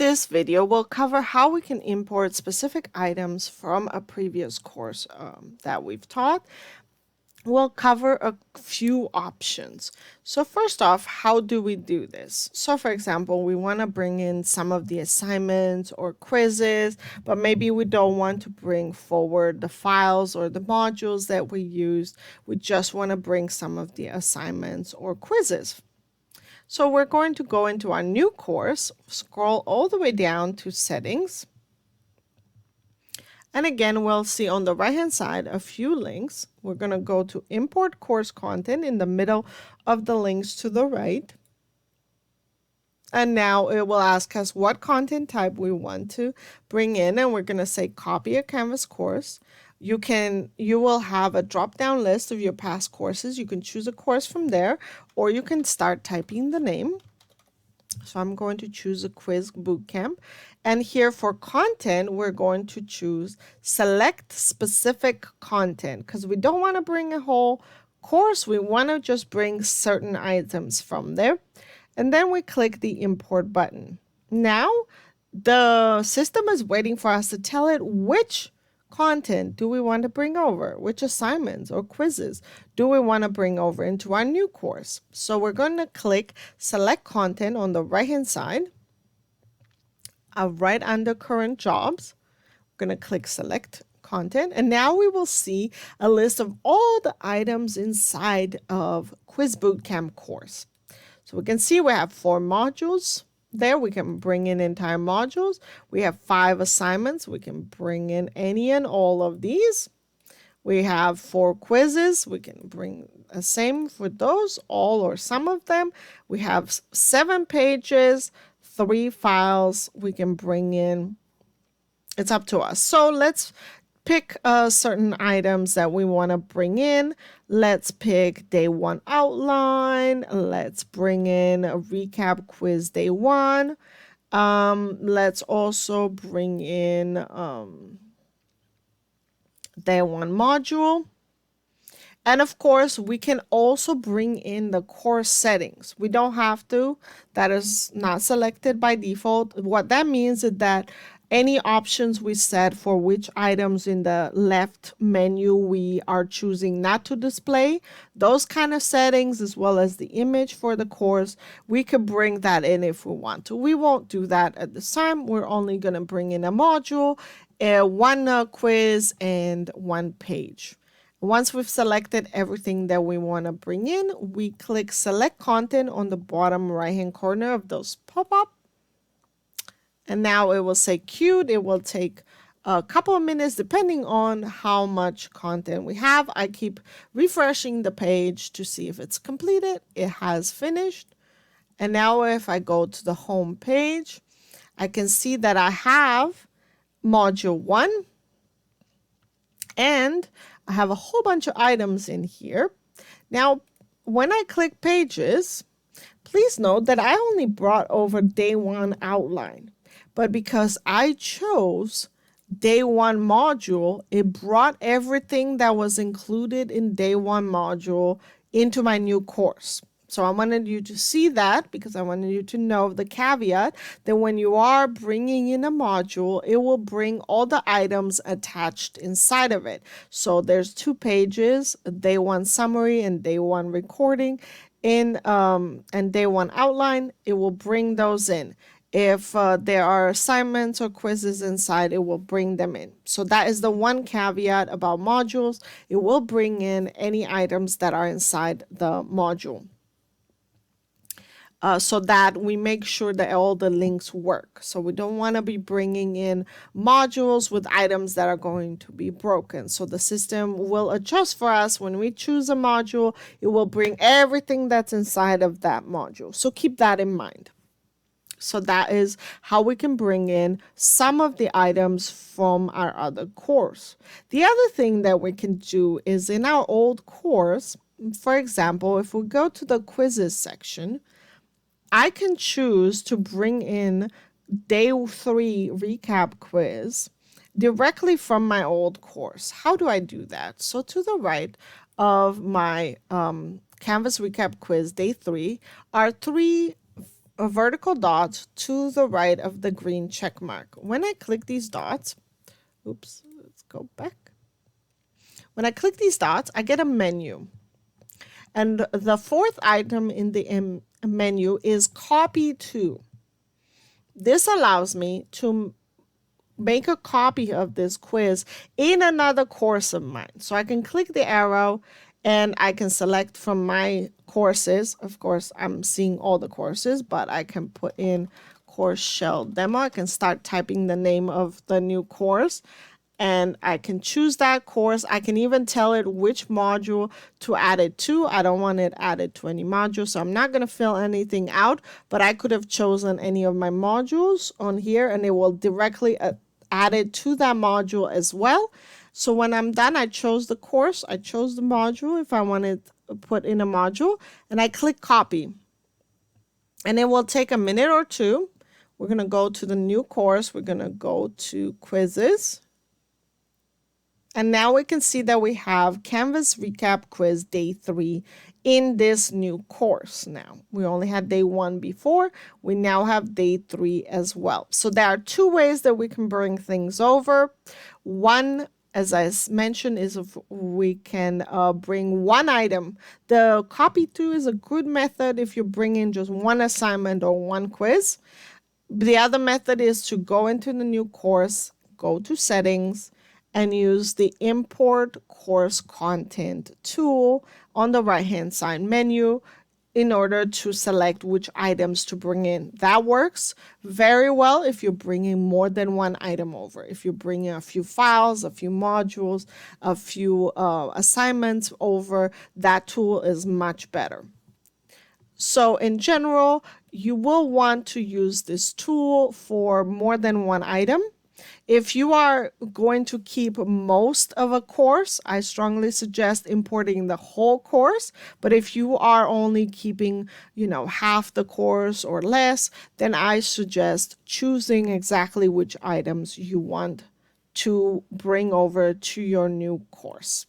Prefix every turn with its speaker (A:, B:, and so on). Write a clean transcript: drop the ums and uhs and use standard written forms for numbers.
A: this video, we'll cover how we can import specific items from a previous course that we've taught. We'll cover a few options. So first off, how do we do this? So for example, we want to bring in some of the assignments or quizzes, but maybe we don't want to bring forward the files or the modules that we used. We just want to bring some of the assignments or quizzes. So we're going to go into our new course, scroll all the way down to settings. And again, we'll see on the right-hand side a few links. We're going to go to import course content in the middle of the links to the right. And now it will ask us what content type we want to bring in. And we're going to say copy a Canvas course. You will have a drop-down list of your past courses. You can choose a course from there, or you can start typing the name. So I'm going to choose a quiz bootcamp. And here for content, we're going to choose select specific content because we don't want to bring a whole course. We want to just bring certain items from there. And then we click the import button. Now the system is waiting for us to tell it which content do we want to bring over, which assignments or quizzes do we want to bring over into our new course. So we're going to click select content on the right hand side, right under current jobs. We're going to click select content, and now we will see a list of all the items inside of Quiz Bootcamp course. So we can see we have 4 modules. There we can bring in entire modules. We have 5 assignments. We can bring in any and all of these. We have 4 quizzes. We can bring the same for those, all or some of them. We have 7 pages, 3 files we can bring in. It's up to us. So let's pick certain items that we want to bring in. Let's pick day 1 outline. Let's bring in a recap quiz day 1. Let's also bring in day 1 module. And of course, we can also bring in the course settings. We don't have to. That is not selected by default. What that means is that any options we set for which items in the left menu we are choosing not to display, those kind of settings, as well as the image for the course, we could bring that in if we want to. We won't do that at this time. We're only going to bring in a module, 1 quiz, and 1 page. Once we've selected everything that we want to bring in, we click select content on the bottom right hand corner of those pop-up. And now it will say queued. It will take a couple of minutes depending on how much content we have. I keep refreshing the page to see if it's completed. It has finished. And now if I go to the home page, I can see that I have module 1 and I have a whole bunch of items in here. Now, when I click pages, please note that I only brought over day 1 outline. But because I chose day 1 module, it brought everything that was included in day 1 module into my new course. So I wanted you to see that because I wanted you to know the caveat that when you are bringing in a module, it will bring all the items attached inside of it. So there's 2 pages, day 1 summary and day 1 recording and day 1 outline. It will bring those in. If there are assignments or quizzes inside, it will bring them in. So that is the one caveat about modules. It will bring in any items that are inside the module. So that we make sure that all the links work. So we don't want to be bringing in modules with items that are going to be broken. So the system will adjust for us when we choose a module. It will bring everything that's inside of that module. So keep that in mind. So that is how we can bring in some of the items from our other course. The other thing that we can do is in our old course, for example, if we go to the quizzes section, I can choose to bring in day 3 recap quiz directly from my old course. How do I do that? So to the right of my Canvas recap quiz day 3 are 3 a vertical dot to the right of the green check mark. When I click these dots, oops, let's go back. When I click these dots, I get a menu. And the fourth item in the menu is copy to. This allows me to make a copy of this quiz in another course of mine. So I can click the arrow and I can select from my courses. Of course, I'm seeing all the courses, but I can put in course shell demo. I can start typing the name of the new course and I can choose that course. I can even tell it which module to add it to. I don't want it added to any module, so I'm not going to fill anything out, but I could have chosen any of my modules on here and it will directly add it to that module as well. So when I'm done, I chose the course, I chose the module if I wanted to put in a module, and I click copy. And it will take a minute or two. We're going to go to the new course. We're going to go to quizzes. And now we can see that we have Canvas Recap Quiz Day 3 in this new course now. We only had Day 1 before. We now have Day 3 as well. So there are two ways that we can bring things over. One, as I mentioned, is if we can bring one item. The copy to is a good method if you bring in just one assignment or one quiz. The other method is to go into the new course, go to settings, and use the import course content tool on the right hand side menu in order to select which items to bring in. That works very well if you're bringing more than one item over. If you're bringing a few files, a few modules, a few assignments over, that tool is much better. So in general, you will want to use this tool for more than one item. If you are going to keep most of a course, I strongly suggest importing the whole course. But if you are only keeping, half the course or less, then I suggest choosing exactly which items you want to bring over to your new course.